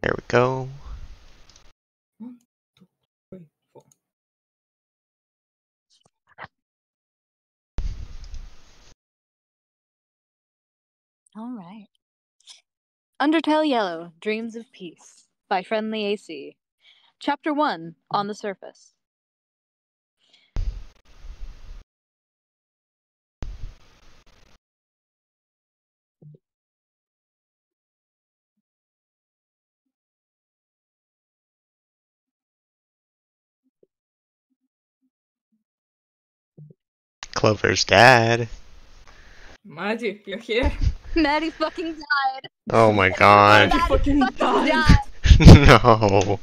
There we go. 1, 2, 3, 4. Alright. Undertale Yellow, Dreams of Peace, by Friendly AC. Chapter 1, On the Surface. Clover's dad. Maddie, you're here? Maddie fucking died! Oh my god. Maddie fucking died! No.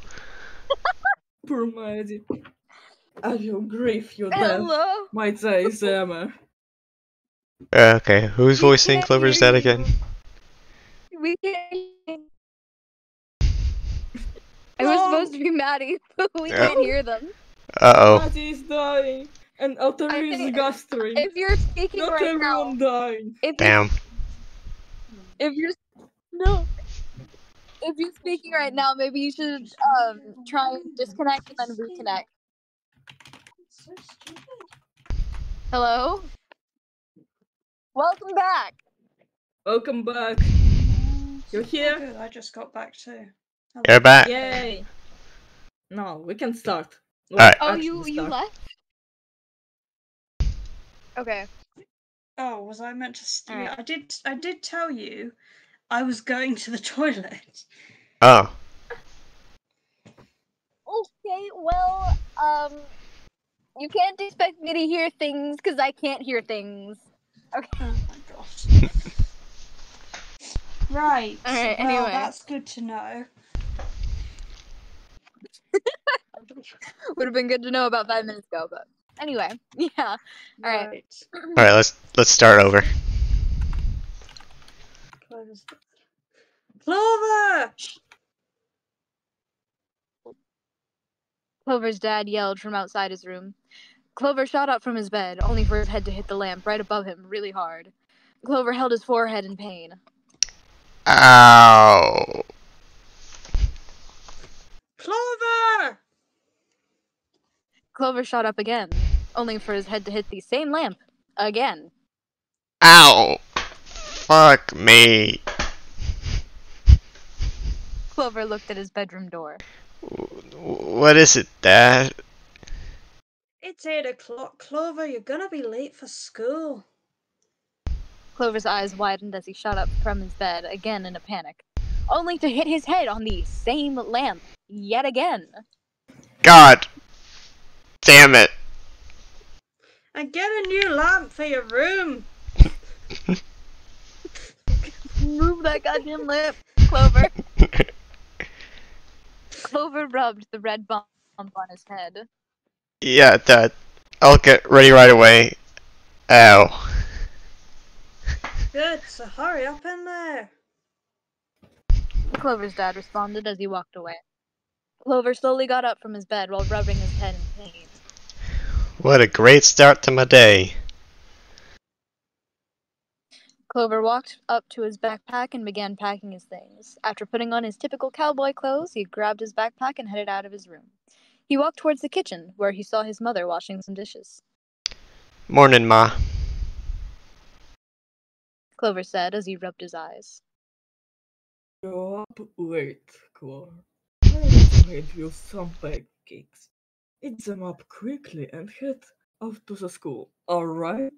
Poor Maddie. I will grieve your death, Hello? might say Zama. Okay, who's We voicing can't Clover's hear dad again? We can't. It was supposed to be Maddie, but we can't hear them. Uh-oh. Maddie is dying, and Altair is gastering. If you're speaking Not right everyone now, dying. Damn. If you're speaking right now, maybe you should try and disconnect and then reconnect. So stupid. Hello? Welcome back. Welcome back. You're here? Good, I just got back too. They're back. Yay! No, we can start. Alright. Oh, actually you start. left? Okay. Oh, was I meant to? Alright. I did tell you I was going to the toilet. Oh. Okay, well, you can't expect me to hear things because I can't hear things. Okay. Oh my gosh. Right. Alright, well, anyway. that's good to know. Would have been good to know about 5 minutes ago, but anyway, yeah. Alright. Right. Alright, let's start over. Clover! Clover's dad yelled from outside his room. Clover shot up from his bed, only for his head to hit the lamp right above him really hard. Clover held his forehead in pain. Ow. Clover! Clover shot up again, only for his head to hit the same lamp again. Ow. Fuck me. Clover looked at his bedroom door. What is it, Dad? It's 8 o'clock, Clover. You're gonna be late for school. Clover's eyes widened as he shot up from his bed, again in a panic, only to hit his head on the same lamp yet again. God. Damn it. And get a new lamp for your room. Move that goddamn lamp, Clover. Clover rubbed the red bump on his head. Yeah, Dad. I'll get ready right away. Ow. Good, so hurry up in there. Clover's dad responded as he walked away. Clover slowly got up from his bed while rubbing his head in pain. What a great start to my day. Clover walked up to his backpack and began packing his things. After putting on his typical cowboy clothes, he grabbed his backpack and headed out of his room. He walked towards the kitchen, where he saw his mother washing some dishes. Morning, Ma. Clover said as he rubbed his eyes. You're up late, Clover. I made you some pancakes. Eat them up quickly and head off to the school, alright?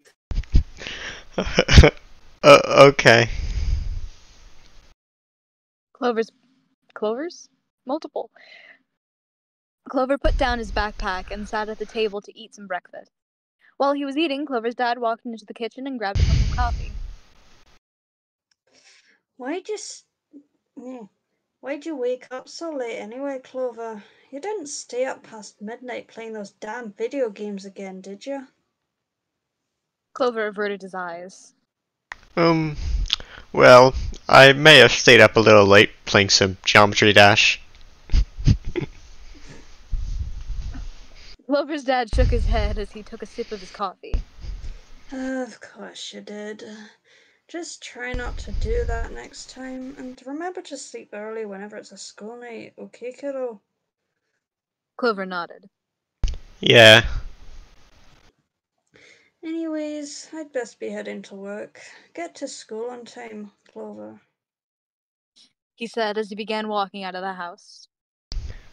Okay. Clover's? Multiple. Clover put down his backpack and sat at the table to eat some breakfast. While he was eating, Clover's dad walked into the kitchen and grabbed a cup of coffee. Why'd you wake up so late anyway, Clover? You didn't stay up past midnight playing those damn video games again, did you? Clover averted his eyes. Well, I may have stayed up a little late playing some Geometry Dash. Clover's dad shook his head as he took a sip of his coffee. Of course you did. Just try not to do that next time, and remember to sleep early whenever it's a school night, okay, kiddo? Clover nodded. Yeah. Anyways, I'd best be heading to work. Get to school on time, Clover. He said as he began walking out of the house.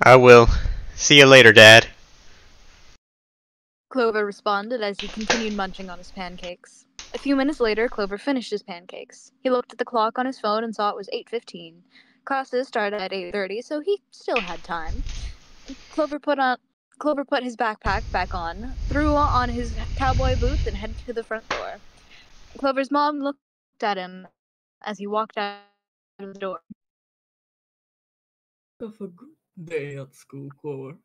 I will. See you later, Dad. Clover responded as he continued munching on his pancakes. A few minutes later, Clover finished his pancakes. He looked at the clock on his phone and saw it was 8:15. Classes started at 8:30, so he still had time. Clover put his backpack back on, threw on his cowboy boots, and headed to the front door. Clover's mom looked at him as he walked out of the door. Have a good day at school, Clover.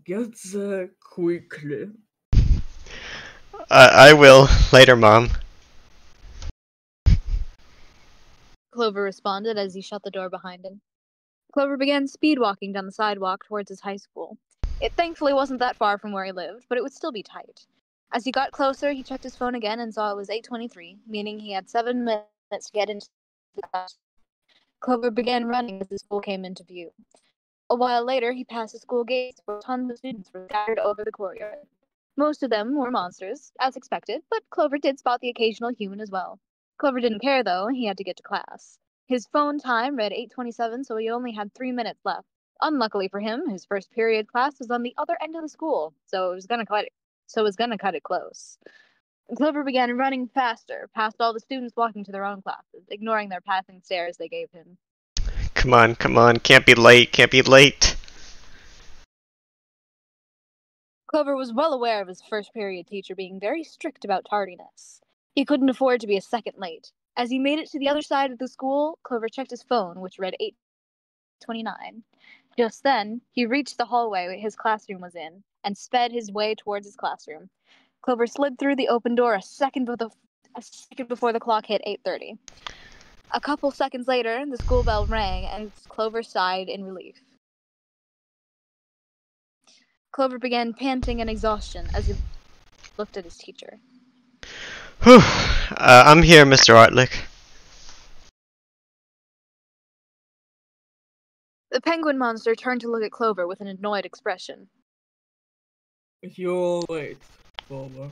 Get there quickly. I will. Later, Mom. Clover responded as he shut the door behind him. Clover began speed walking down the sidewalk towards his high school. It thankfully wasn't that far from where he lived, but it would still be tight. As he got closer, he checked his phone again and saw it was 8:23, meaning he had 7 minutes to get into the class. Clover began running as the school came into view. A while later, he passed the school gates where tons of students were scattered over the courtyard. Most of them were monsters, as expected, but Clover did spot the occasional human as well. Clover didn't care, though. He had to get to class. His phone time read 8:27, so he only had 3 minutes left. Unluckily for him, his first period class was on the other end of the school, so it was gonna cut it close. Clover began running faster, past all the students walking to their own classes, ignoring their passing stares they gave him. Come on, come on. Can't be late, can't be late. Clover was well aware of his first period teacher being very strict about tardiness. He couldn't afford to be a second late. As he made it to the other side of the school, Clover checked his phone, which read 8:29. Just then, he reached the hallway his classroom was in, and sped his way towards his classroom. Clover slid through the open door a second before the clock hit 8:30. A couple seconds later, the school bell rang, and Clover sighed in relief. Clover began panting in exhaustion as he looked at his teacher. Whew. I'm here, Mr. Artlick. The penguin monster turned to look at Clover with an annoyed expression. You're late, Clover.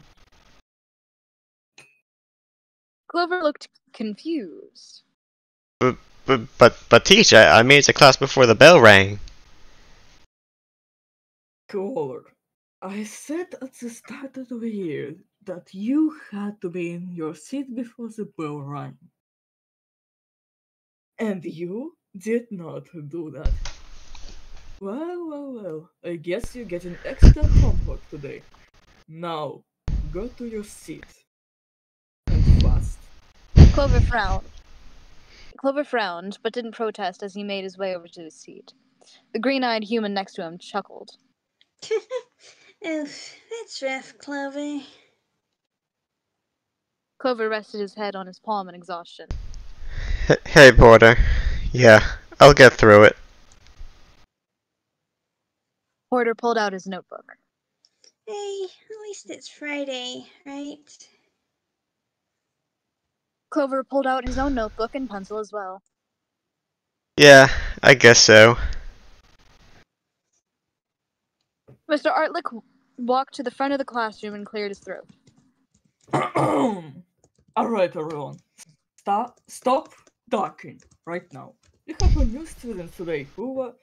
Clover looked confused. But teach, I made it to class before the bell rang. Clover, I said at the start of the year that you had to be in your seat before the bell rang. And you did not do that. Well, I guess you get an extra homework today. Now, go to your seat. And fast. Clover frowned. Clover frowned, but didn't protest as he made his way over to his seat. The green-eyed human next to him chuckled. Oof, that's rough, Clover. Clover rested his head on his palm in exhaustion. Hey, Porter. Yeah, I'll get through it. Porter pulled out his notebook. Hey, at least it's Friday, right? Clover pulled out his own notebook and pencil as well. Yeah, I guess so. Mr. Artlick walked to the front of the classroom and cleared his throat. Alright, everyone. Stop talking right now. You have a new student today who was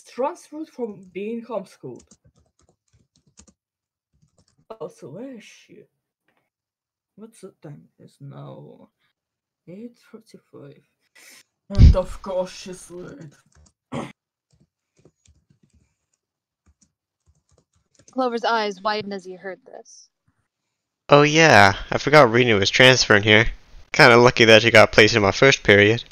transferred from being homeschooled. Also, where is she? What's the time? It's now 8:45. And of course she's late. Clover's eyes widened as he heard this. Oh yeah, I forgot Renu was transferring here. Kinda lucky that she got placed in my first period.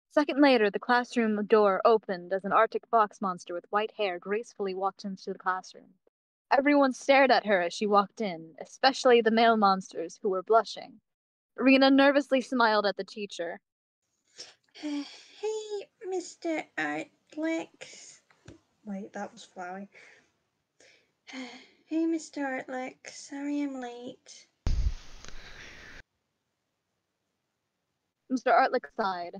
A second later, the classroom door opened as an Arctic fox monster with white hair gracefully walked into the classroom. Everyone stared at her as she walked in, especially the male monsters, who were blushing. Rena nervously smiled at the teacher. Hey, Mr. Artlick. Wait, that was Flowey. Hey, Mr. Artlick. Sorry I'm late. Mr. Artlick sighed.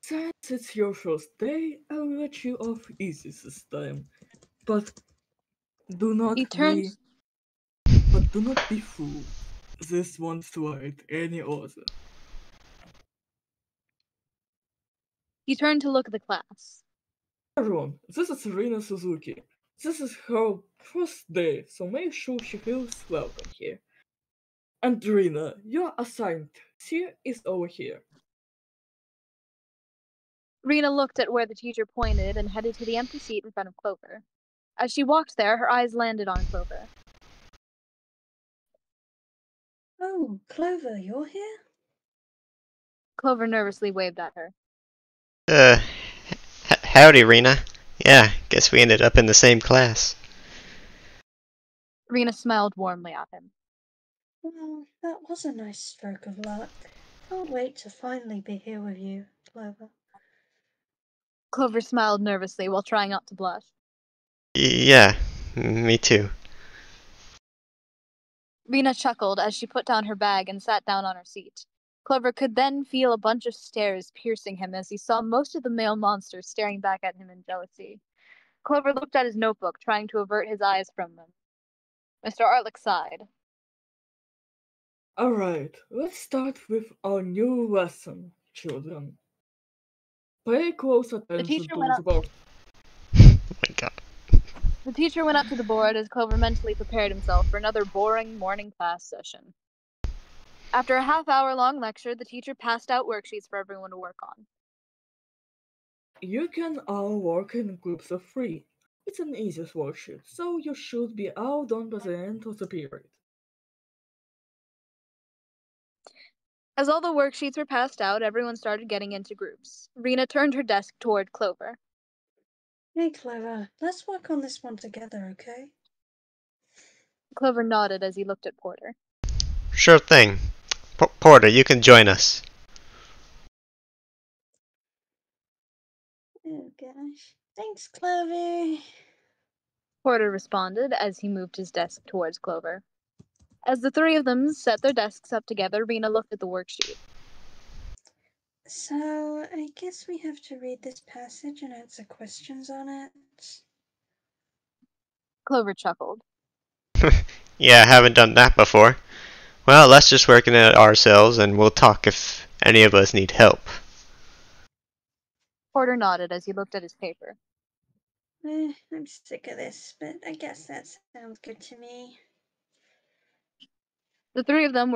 Since it's your first day, I'll let you off easy this time. But do not He turned. be fooled. This won't thwart any other. He turned to look at the class. Everyone, this is Rina Suzuki. This is her first day, so make sure she feels welcome here. And Rina, your assigned here is over here. Rena looked at where the teacher pointed and headed to the empty seat in front of Clover. As she walked there, her eyes landed on Clover. Oh, Clover, you're here? Clover nervously waved at her. Howdy, Rena. Yeah, guess we ended up in the same class. Rena smiled warmly at him. Well, that was a nice stroke of luck. Can't wait to finally be here with you, Clover. Clover smiled nervously while trying not to blush. Yeah, me too. Rena chuckled as she put down her bag and sat down on her seat. Clover could then feel a bunch of stares piercing him as he saw most of the male monsters staring back at him in jealousy. Clover looked at his notebook, trying to avert his eyes from them. Mr. Artlick sighed. Alright, let's start with our new lesson, children. Pay close attention to the board. Oh my god. The teacher went up to the board as Clover mentally prepared himself for another boring morning class session. After a half-hour-long lecture, the teacher passed out worksheets for everyone to work on. You can all work in groups of 3. It's an easy worksheet, so you should be all done by the end of the period. As all the worksheets were passed out, everyone started getting into groups. Rena turned her desk toward Clover. Hey, Clover, let's work on this one together, okay? Clover nodded as he looked at Porter. Sure thing. Porter, you can join us. Oh, gosh. Thanks, Clover. Porter responded as he moved his desk towards Clover. As the three of them set their desks up together, Rena looked at the worksheet. So, I guess we have to read this passage and answer questions on it. Clover chuckled. Yeah, I haven't done that before. Well, let's just work on it ourselves and we'll talk if any of us need help. Porter nodded as he looked at his paper. I'm sick of this, but I guess that sounds good to me. The three of them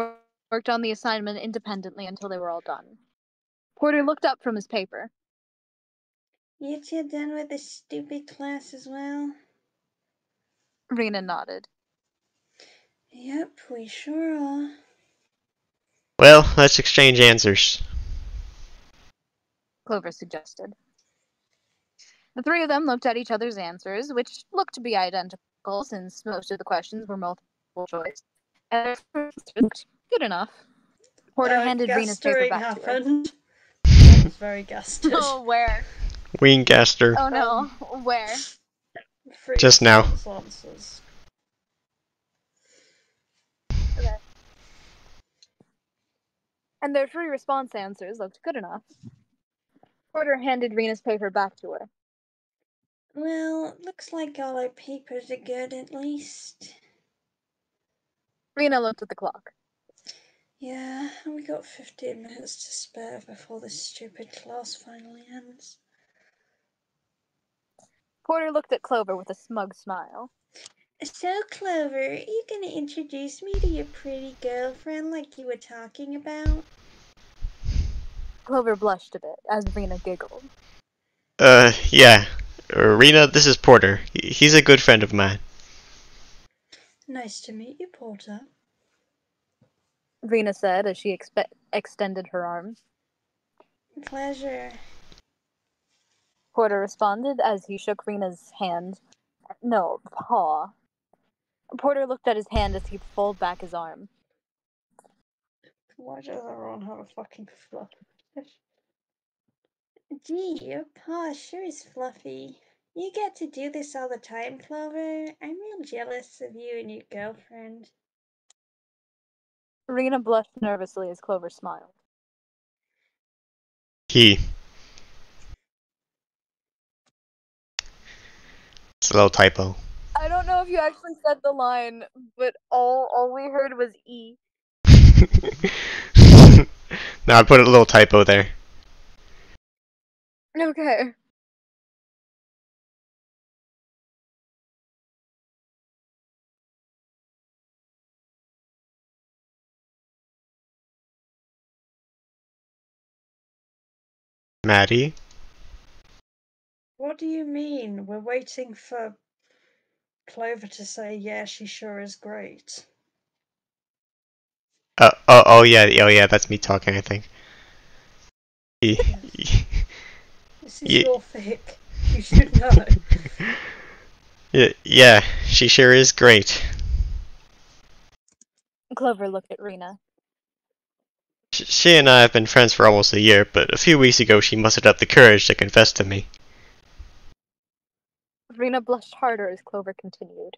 worked on the assignment independently until they were all done. Porter looked up from his paper. You two done with this stupid class as well? Rena nodded. Yep, we sure are. Well, let's exchange answers. Clover suggested. The three of them looked at each other's answers, which looked to be identical since most of the questions were multiple choice. And their answers looked good enough. Porter handed Rena's paper back happened. To her. I was very gusted. Oh, where? Weengaster. Oh no, where? Just now. Answers. Okay. And their three response answers looked good enough. Porter handed Rena's paper back to her. Well, looks like all our papers are good at least. Rena looked at the clock. Yeah, we got 15 minutes to spare before this stupid class finally ends. Porter looked at Clover with a smug smile. So, Clover, are you gonna introduce me to your pretty girlfriend like you were talking about? Clover blushed a bit as Rena giggled. Yeah. Rena, this is Porter. He's a good friend of mine. Nice to meet you, Porter. Rena said as she extended her arm. Pleasure. Porter responded as he shook Rena's hand. No, paw. Porter looked at his hand as he pulled back his arm. Why does everyone have a fucking fluff? Gee, your paw sure is fluffy. You get to do this all the time, Clover. I'm real jealous of you and your girlfriend. Rena blushed nervously as Clover smiled. He. It's a little typo. I don't know if you actually said the line, but all we heard was E. No, I put a little typo there. Okay. Maddie? What do you mean? We're waiting for Clover to say, yeah, she sure is great. Oh yeah, that's me talking, I think. He. Yes. This is your fic. You should know. Yeah, she sure is great. Clover looked at Rena. She and I have been friends for almost a year, but a few weeks ago she mustered up the courage to confess to me. Rena blushed harder as Clover continued.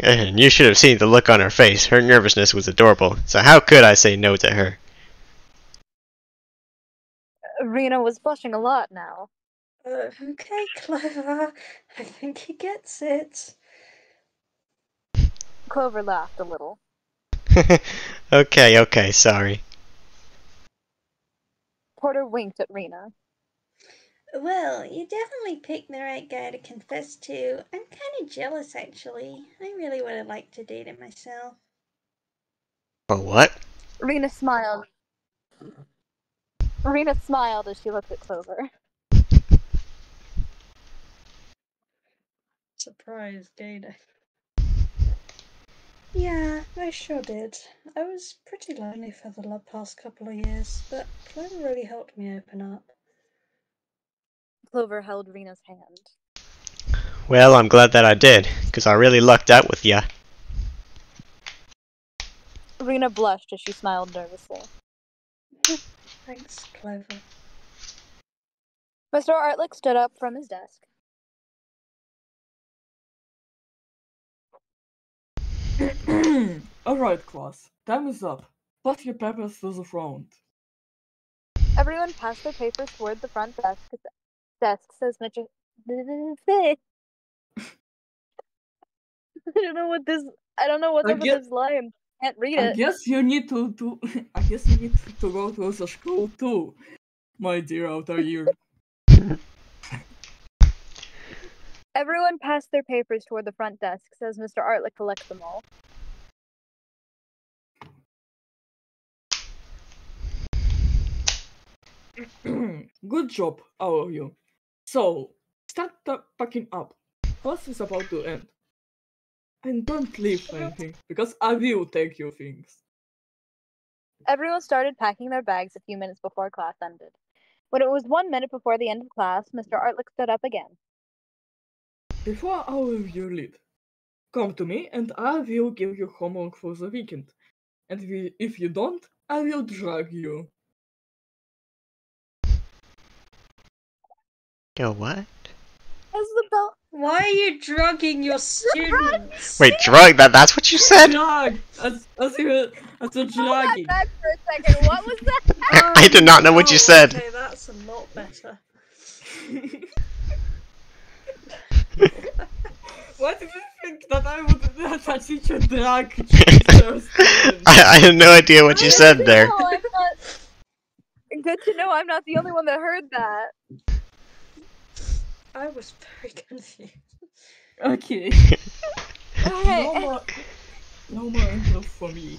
And you should have seen the look on her face. Her nervousness was adorable, so how could I say no to her? Rena was blushing a lot now. Okay, Clover. I think he gets it. Clover laughed a little. Okay, sorry. Porter winked at Rena. Well, you definitely picked the right guy to confess to. I'm kind of jealous, actually. I really would have liked to date him myself. For what? Rena smiled. Rena smiled as she looked at Clover. Surprise, Gator. Yeah, I sure did. I was pretty lonely for the past couple of years, but Clover really helped me open up. Clover held Rena's hand. Well, I'm glad that I did, because I really lucked out with ya. Rena blushed as she smiled nervously. Thanks, Clover. Mr. Artlick stood up from his desk. Alright, class. Time is up. Pass your papers to the front. Everyone passed their papers toward the front desk. Says Mr. I don't know what's up with this line. Can't read it. I guess you need to I guess you need to go to the school too, my dear outer ear. Everyone passed their papers toward the front desk as Mr. Artlick collects them all. Good job, all of you. So, start packing up. Class is about to end. And don't leave anything, because I will take your things. Everyone started packing their bags a few minutes before class ended. When it was 1 minute before the end of class, Mr. Artlick stood up again. Before all of you leave, come to me and I will give you homework for the weekend. And if you don't, I will drag you. Yo, what? As the bell. Why are you drugging your students? Wait, drug? That's what you said? Drag! As a Hold that dragging. back for a second. What was that? I did not know what you said. Okay, that's a lot better. Why did you think that I would that a teacher drag teachers? I had no idea what you said there. Good to know I'm not the only one that heard that. I was very confused. Okay. Hey. No more intro for me.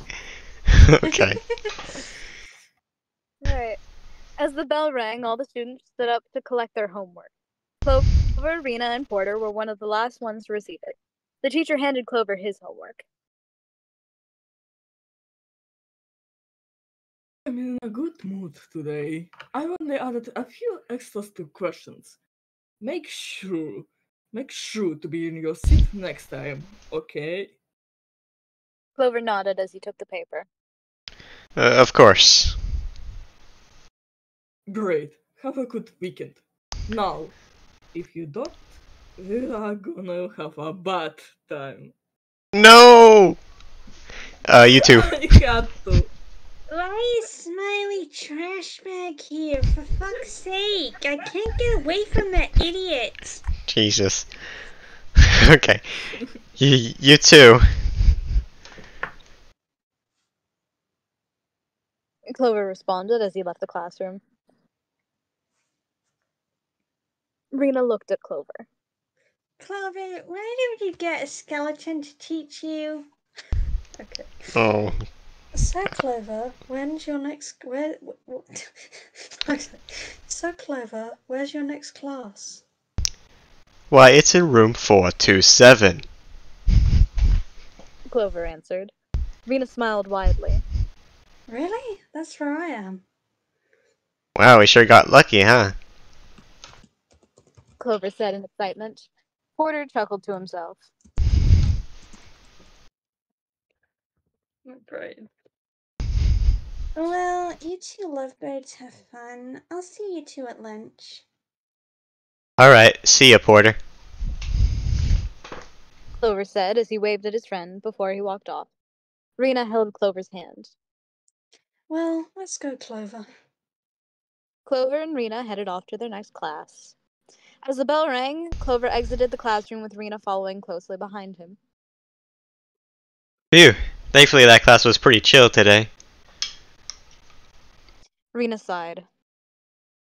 Okay. Alright. As the bell rang, all the students stood up to collect their homework. Clover, Rena, and Porter were one of the last ones to receive it. The teacher handed Clover his homework. I'm in a good mood today. I only added a few extras to questions. Make sure to be in your seat next time, okay? Clover nodded as he took the paper. Of course. Great. Have a good weekend. Now, if you don't, we are gonna have a bad time. No! You too. You got to. Why is Smiley trash bag here? For fuck's sake! I can't get away from that idiot! Jesus. Okay. You too. Clover responded as he left the classroom. Rena looked at Clover. Clover, why don't you get a skeleton to teach you? Okay. Oh. So Clover, when's your next So Clover, where's your next class? Why, it's in room 427. Clover answered. Rena smiled widely. Really? That's where I am. Wow, we sure got lucky, huh? Clover said in excitement. Porter chuckled to himself. My brain. Well, you two lovebirds have fun. I'll see you two at lunch. Alright, see ya, Porter. Clover said as he waved at his friend before he walked off. Rena held Clover's hand. Well, let's go, Clover. Clover and Rena headed off to their next class. As the bell rang, Clover exited the classroom with Rena following closely behind him. Phew. Thankfully that class was pretty chill today. Rena sighed.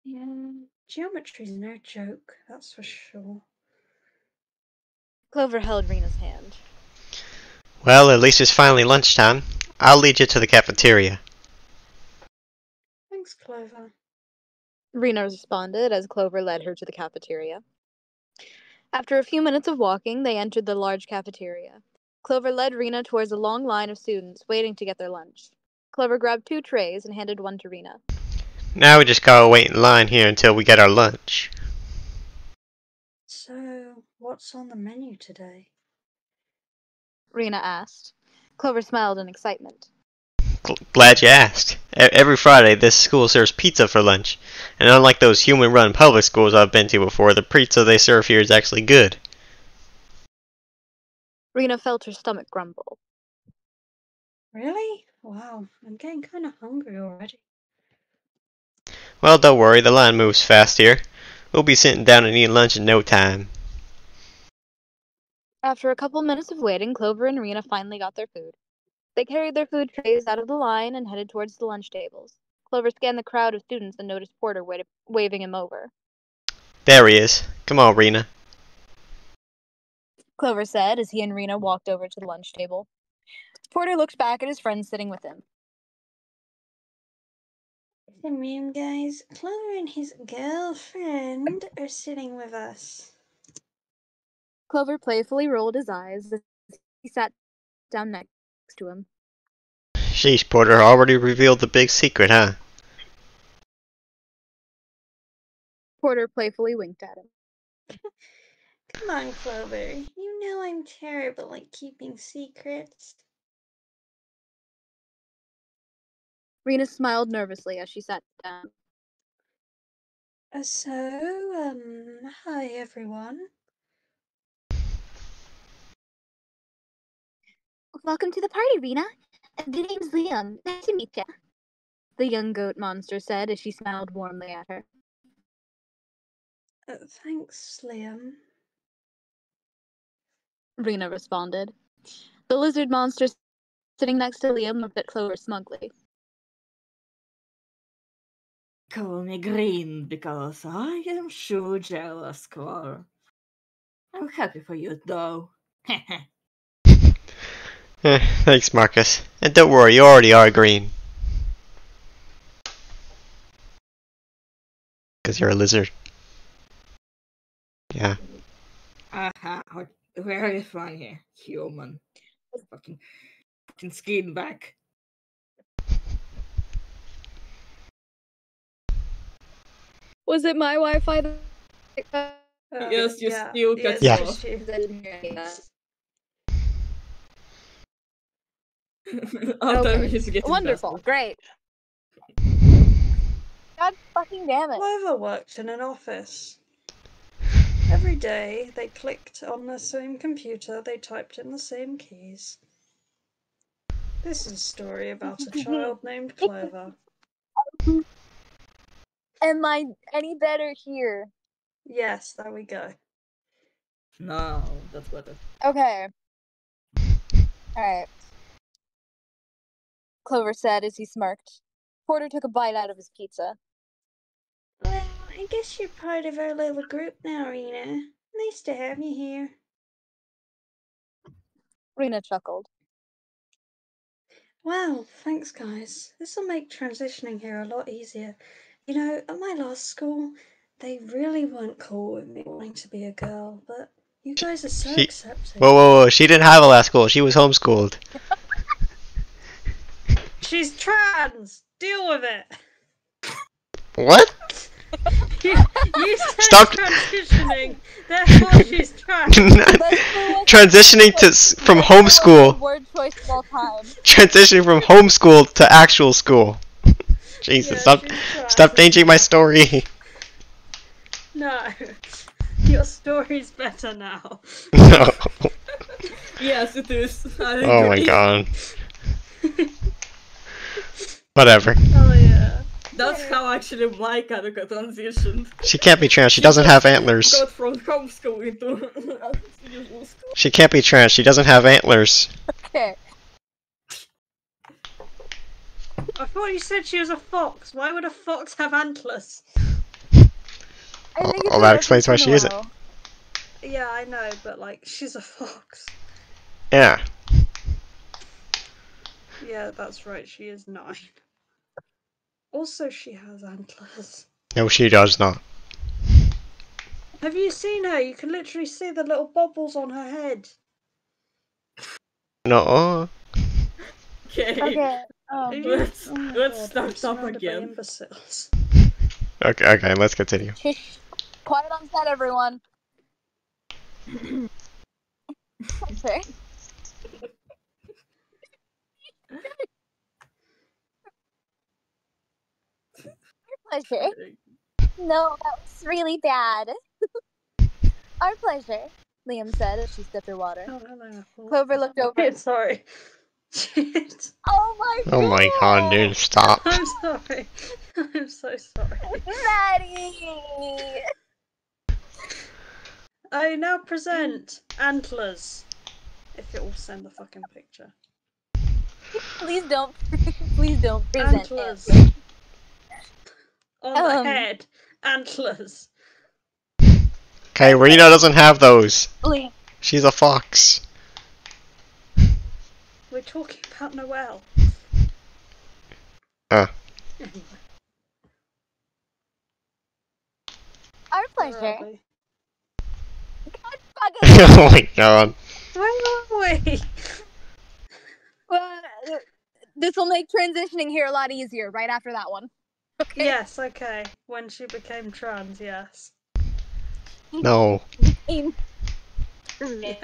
Yeah, geometry's no joke, that's for sure. Clover held Rena's hand. Well, at least it's finally lunchtime. I'll lead you to the cafeteria. Thanks, Clover. Rena responded as Clover led her to the cafeteria. After a few minutes of walking, they entered the large cafeteria. Clover led Rena towards a long line of students waiting to get their lunch. Clover grabbed 2 trays and handed one to Rena. Now we just gotta wait in line here until we get our lunch. So, what's on the menu today? Rena asked. Clover smiled in excitement. Glad you asked. Every Friday, this school serves pizza for lunch. And unlike those human-run public schools I've been to before, the pizza they serve here is actually good. Rena felt her stomach grumble. Really? Wow, I'm getting kind of hungry already. Well, don't worry, the line moves fast here. We'll be sitting down and eating lunch in no time. After a couple minutes of waiting, Clover and Rena finally got their food. They carried their food trays out of the line and headed towards the lunch tables. Clover scanned the crowd of students and noticed Porter waving him over. There he is. Come on, Rena. Clover said as he and Rena walked over to the lunch table. Porter looked back at his friend sitting with him. The meme guys, Clover and his girlfriend are sitting with us. Clover playfully rolled his eyes as he sat down next to him. Sheesh, Porter already revealed the big secret, huh? Porter playfully winked at him. Come on, Clover. You know I'm terrible at keeping secrets. Rena smiled nervously as she sat down. Hi everyone. Welcome to the party, Rena. The name's Liam. Nice to meet you. The young goat monster said as she smiled warmly at her. Thanks, Liam. Rena responded. The lizard monster sitting next to Liam looked at Clover smugly. Call me green because I am so jealous, Clover. I'm happy for you, though. Thanks, Marcus. And don't worry, you already are green. Because you're a lizard. Yeah. Aha, very funny, human. Fucking skin back. Was it my Wi-Fi Yes, you still cut Yeah. off. Our time is getting Wonderful. faster. Great. God fucking damn it. Clover worked in an office. Every day they clicked on the same computer, they typed in the same keys. This is a story about a child named Clover. Am I any better here? Yes, there we go. No, that's better. Okay. Alright. Clover said as he smirked. Porter took a bite out of his pizza. Well, I guess you're part of our little group now, Rena. Nice to have you here. Rena chuckled. Wow, thanks guys. This'll make transitioning here a lot easier. You know, at my last school, they really weren't cool with me wanting to be a girl, but you guys are so accepting. Whoa. She didn't have a last school. She was homeschooled. She's trans! Deal with it! What? You said Stop. transitioning, therefore she's trans. Transitioning from homeschool. Word choice of all time. Transitioning from homeschool to actual school. Jesus, Yeah, stop changing my story. No, your story's better now. No. Yes, it is. I Oh my agree. god. Whatever. Oh yeah. That's how actually my character transitioned. She can't be trans. She doesn't have antlers. Got from homeschool into usual school. She can't be trans. She doesn't have antlers. Okay. I thought you said she was a fox. Why would a fox have antlers? I think it's Well, a that explains why reference she in a isn't. while. Yeah, I know, but like, she's a fox. Yeah. Yeah, that's right, she is 9. Also, she has antlers. No, she does not. Have you seen her? You can literally see the little bubbles on her head. No. Okay. Okay. Let's Oh my let's God, start I'm up surrounded by again. imbeciles. Okay, let's continue. Shush. Quiet on set, everyone. Okay. Our pleasure. No, that was really bad. Our pleasure, Liam said as she sipped her water. Oh, hello. Clover looked over. Sorry. Shit. Oh my god! Oh my god, dude, stop. I'm sorry. I'm so sorry. Maddie! I now present antlers. If it will send the fucking picture. Please don't present Antlers. it. On the head. Antlers. Okay, Rena doesn't have those. Liam. She's a fox. We're talking about Noelle. Ah. Anyway, Our where pleasure. are we? Oh my god. Where are we? Well, this will make transitioning here a lot easier right after that one. Okay. Yes, okay. When she became trans, yes. No. Yes.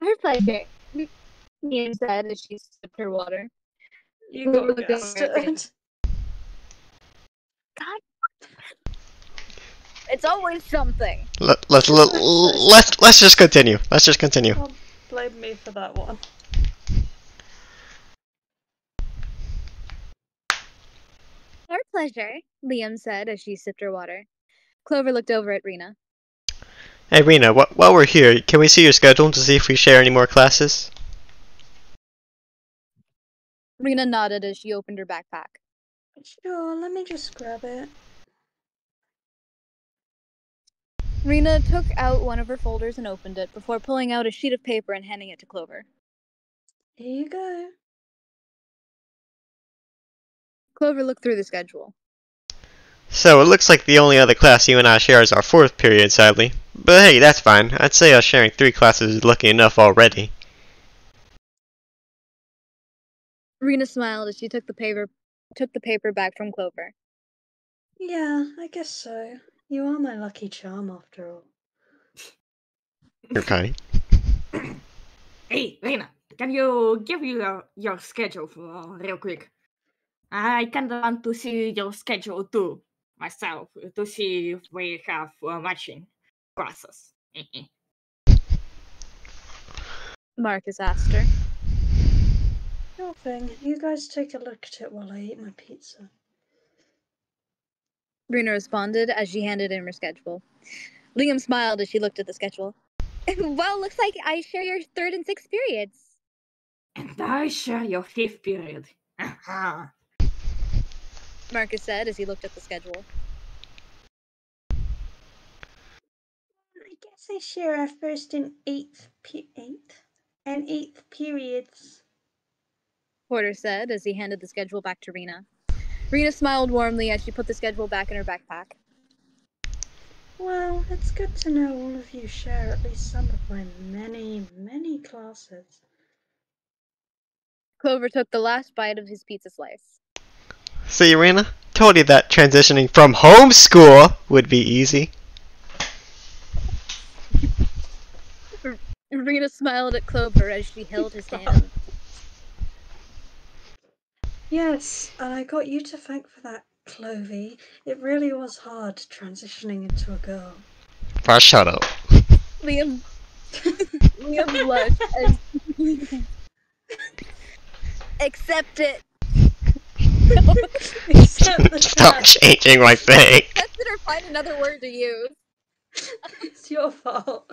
Our pleasure, Liam said as she sipped her water. You got gasted. God. It's always something. Let's just continue. Let's just continue. Don't blame me for that one. Our pleasure, Liam said as she sipped her water. Clover looked over at Rena. Hey Rena, while we're here, can we see your schedule to see if we share any more classes? Rena nodded as she opened her backpack. Sure, let me just grab it. Rena took out one of her folders and opened it before pulling out a sheet of paper and handing it to Clover. Here you go. Clover looked through the schedule. So, it looks like the only other class you and I share is our 4th period, sadly. But hey, that's fine. I'd say us sharing 3 classes is lucky enough already. Rena smiled as she took the paper back from Clover. Yeah, I guess so. You are my lucky charm after all. Okay. Hey, Rena, can you give your schedule for real quick? I kinda want to see your schedule too, myself, to see if we have matching classes. Marcus asked her. Sure thing. You guys take a look at it while I eat my pizza. Rena responded as she handed in her schedule. Liam smiled as she looked at the schedule. Well, looks like I share your 3rd and 6th periods. And I share your 5th period. Marcus said as he looked at the schedule. I guess I share our 1st and 8th periods. Porter said as he handed the schedule back to Rena. Rena smiled warmly as she put the schedule back in her backpack. Well, it's good to know all of you share at least some of my many, many classes. Clover took the last bite of his pizza slice. See, Rena? Told you that transitioning from homeschool would be easy. Rena smiled at Clover as she held his hand. Yes, and I got you to thank for that, Clovey. It really was hard transitioning into a girl. Shut up. Liam blushed as accept it. Except the Stop fact changing my thing. Accept it or find another word to use. it's your fault.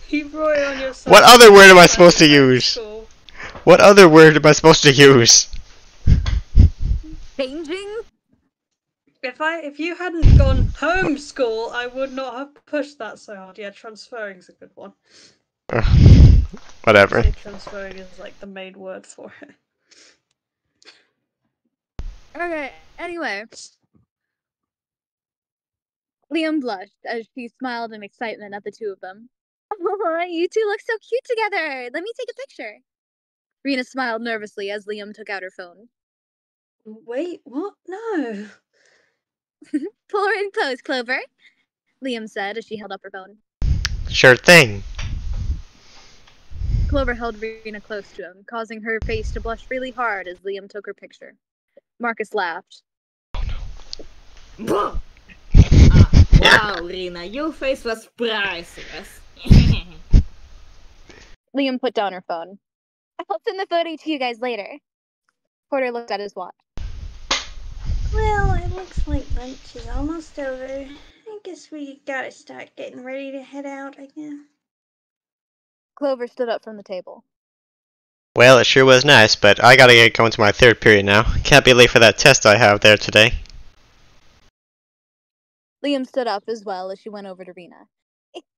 You brought it on yourself. What other word am I supposed to use? What other word am I supposed to use? Changing? If you hadn't gone homeschool, I would not have pushed that so hard. Yeah, transferring's a good one. Whatever. I'd say transferring is like the main word for it. Okay, anyway. Liam blushed as she smiled in excitement at the two of them. Oh, you two look so cute together. Let me take a picture. Rena smiled nervously as Liam took out her phone. Wait, what? No. Pull her in close, Clover, Liam said as she held up her phone. Sure thing. Clover held Rena close to him, causing her face to blush really hard as Liam took her picture. Marcus laughed. Wow, Rena, your face was priceless. Liam put down her phone. I'll send the photo to you guys later. Porter looked at his watch. Well, it looks like lunch is almost over. I guess we gotta start getting ready to head out again. Clover stood up from the table. Well, it sure was nice, but I gotta get going to my 3rd period now. Can't be late for that test I have there today. Liam stood up as well as she went over to Rena.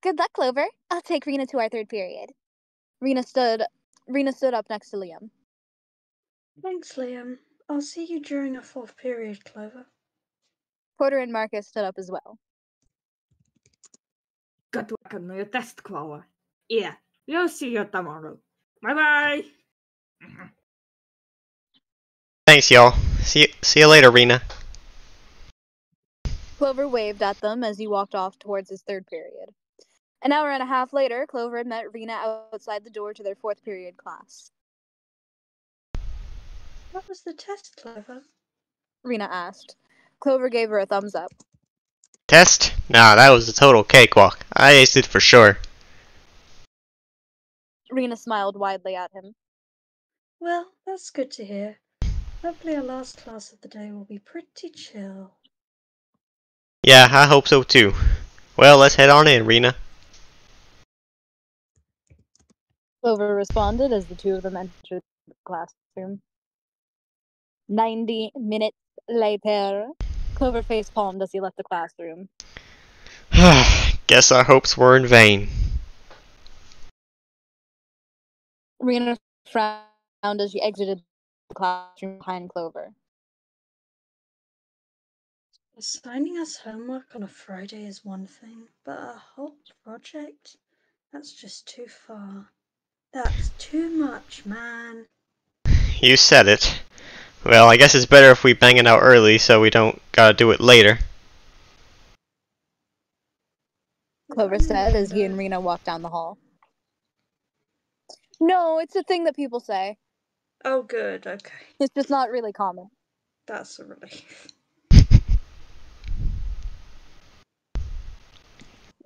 Good luck, Clover. I'll take Rena to our 3rd period. Rena stood up next to Liam. Thanks, Liam. I'll see you during our 4th period, Clover. Porter and Marcus stood up as well. Good luck on your test, Clover. Yeah, we'll see you tomorrow. Bye-bye. Thanks, y'all. See you later, Rena. Clover waved at them as he walked off towards his 3rd period. An hour and a half later, Clover had met Rena outside the door to their 4th period class. What was the test, Clover? Rena asked. Clover gave her a thumbs up. Test? Nah, that was a total cakewalk. I aced it for sure. Rena smiled widely at him. Well, that's good to hear. Hopefully our last class of the day will be pretty chill. Yeah, I hope so too. Well, let's head on in, Rena. Clover responded as the two of them entered the classroom. 90 minutes later, Clover face-palmed as he left the classroom. Guess our hopes were in vain. Rena frowned as she exited the classroom behind Clover. Assigning us homework on a Friday is one thing, but a whole project? That's just too far. That's too much, man. You said it. Well, I guess it's better if we bang it out early so we don't gotta do it later. Clover said as he and Rena walked down the hall. No, it's a thing that people say. Oh, good, okay. It's just not really common. That's a relief.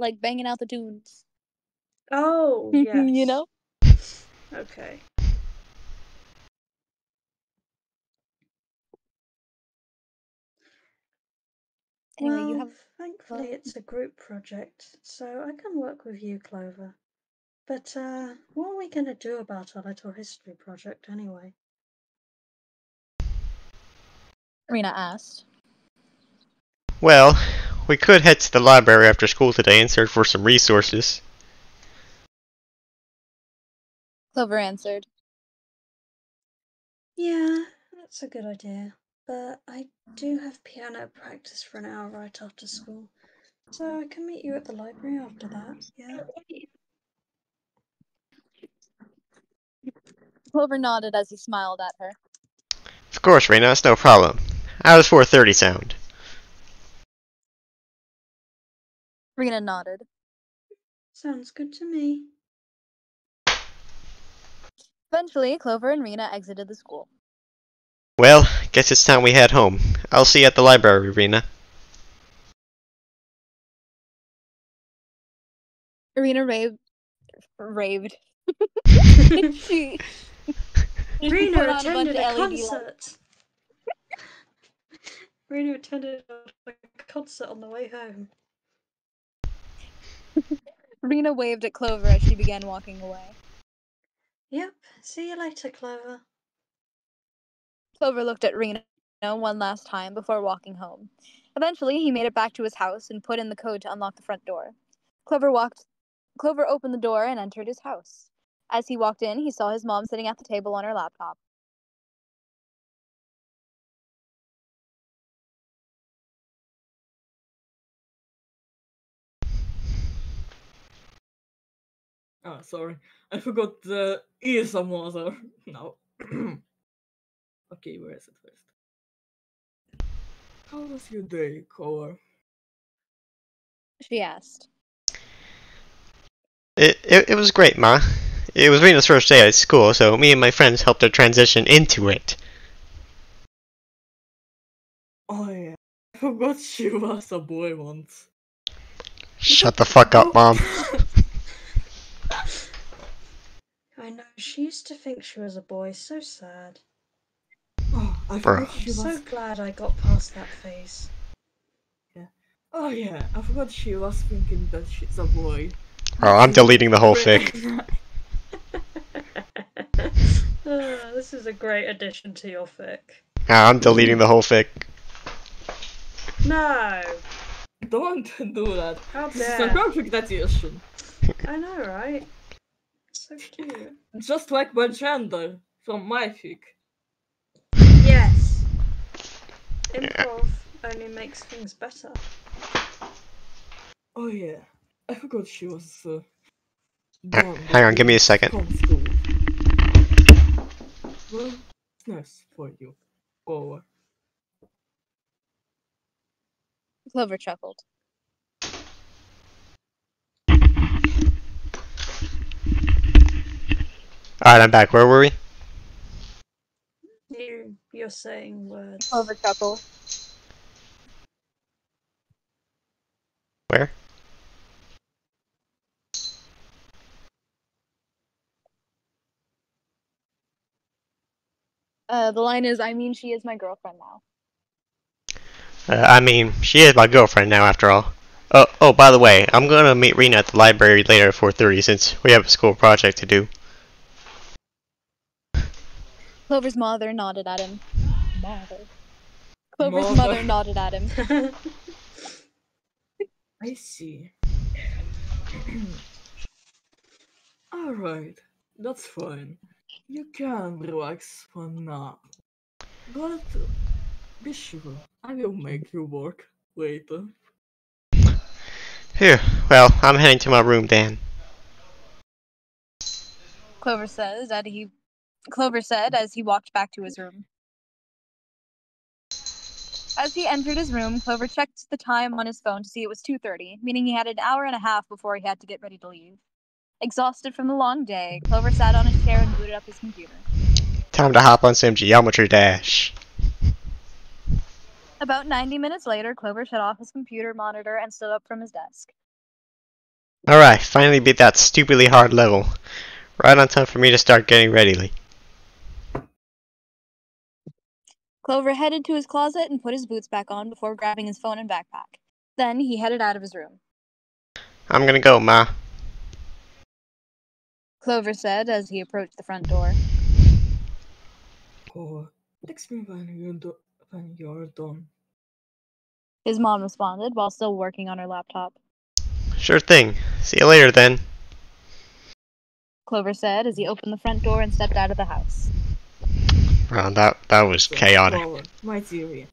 like banging out the tunes. Oh, yes. You know? Okay. Anyway, Well, you have. thankfully it's a group project, so I can work with you, Clover. But, what are we gonna do about our little history project anyway? Rena asked. Well, we could head to the library after school today and search for some resources. Clover answered. Yeah, that's a good idea. But I do have piano practice for an hour right after school, so I can meet you at the library after that, yeah? Clover nodded as he smiled at her. Of course, Rena, it's no problem. How does 4:30 sound? Rena nodded. Sounds good to me. Eventually, Clover and Rena exited the school. Well, guess it's time we head home. I'll see you at the library, Rena. Rena raved. she Rena put on a bunch attended of a LED concert. Rena attended a concert on the way home. Rena waved at Clover as she began walking away. Yep, see you later, Clover. Clover looked at Rena one last time before walking home. Eventually, he made it back to his house and put in the code to unlock the front door. Clover opened the door and entered his house. As he walked in, he saw his mom sitting at the table on her laptop. Ah, sorry. I forgot the is a mother. No. Okay, where is it first? How was your day, Cora? She asked. It was great, Ma. It was Rena's first day at school, so me and my friends helped her transition into it. Oh yeah, I forgot she was a boy once. Shut the fuck up, Mom. I know, she used to think she was a boy, so sad. Oh, I Bro. forgot I'm she was. so glad I got past that phase. Yeah. Oh yeah, I forgot she was thinking that she's a boy. Oh, I'm deleting the whole fic. This is a great addition to your fic. I'm deleting the whole fic. No! Don't do that. How This is a dare! perfect addition. I know, right? So cute. Just like my gender from my fic. Yes! Improv only makes things better. Oh yeah, I forgot she was. Hang on, give me a second. Homeschooled. Well, it's nice for you, Cora. Clover chuckled. Alright, I'm back. Where were we? You're saying words. Clover chuckled. Where? The line is, I mean, she is my girlfriend now. I mean, she is my girlfriend now, after all. Oh, by the way, I'm gonna meet Rena at the library later at 4:30 since we have a school project to do. Clover's mother nodded at him. Clover's Mother. mother nodded at him. I see. Alright, that's fine. You can relax for now. But be sure, I will make you work later. Phew, well, I'm heading to my room, Dan. Clover said as he walked back to his room. As he entered his room, Clover checked the time on his phone to see it was 2:30, meaning he had an hour and a half before he had to get ready to leave. Exhausted from the long day, Clover sat on his chair and booted up his computer. Time to hop on some Geometry Dash. About 90 minutes later, Clover shut off his computer monitor and stood up from his desk. Alright, finally beat that stupidly hard level. Right on time for me to start getting ready. Clover headed to his closet and put his boots back on before grabbing his phone and backpack. Then he headed out of his room. I'm gonna go, Ma. Clover said as he approached the front door. Oh, text me when you're done. His mom responded while still working on her laptop. Sure thing. See you later then. Clover said as he opened the front door and stepped out of the house. Well, that was So, chaotic. Clover, my dearie.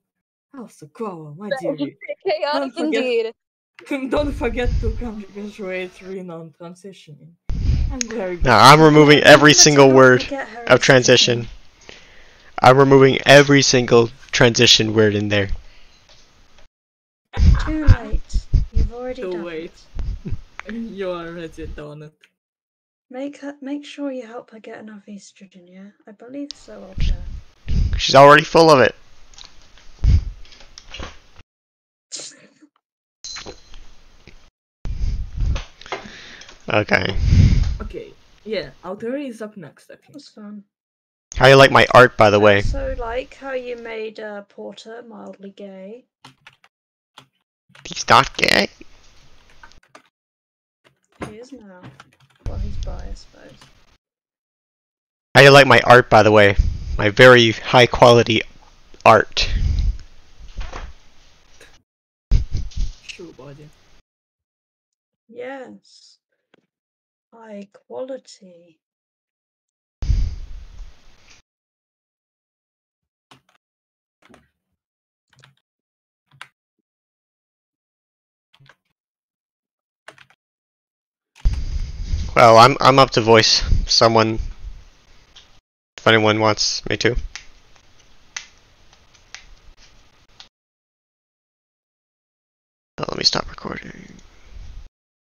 House of Clover, my dearie. Chaotic indeed. Don't forget to congratulate Rena on transitioning. I'm very good. No, I'm removing every single word Of of transition. I'm removing every single transition word in there. Too late. You've already Too done late. it. You already done it. Make sure you help her get enough estrogen, yeah? I believe so, old chap. She's already full of it. Okay. Okay, yeah, Altery is up next, I think. That's fun. How you like my art, by the way? So, like how you made Porter mildly gay. He's not gay. He is now. Well, he's bi, I suppose. How you like my art, by the way? My very high quality art. Sure, buddy. Yes. High quality. Well, I'm up to voice someone if anyone wants me to. Let me stop recording.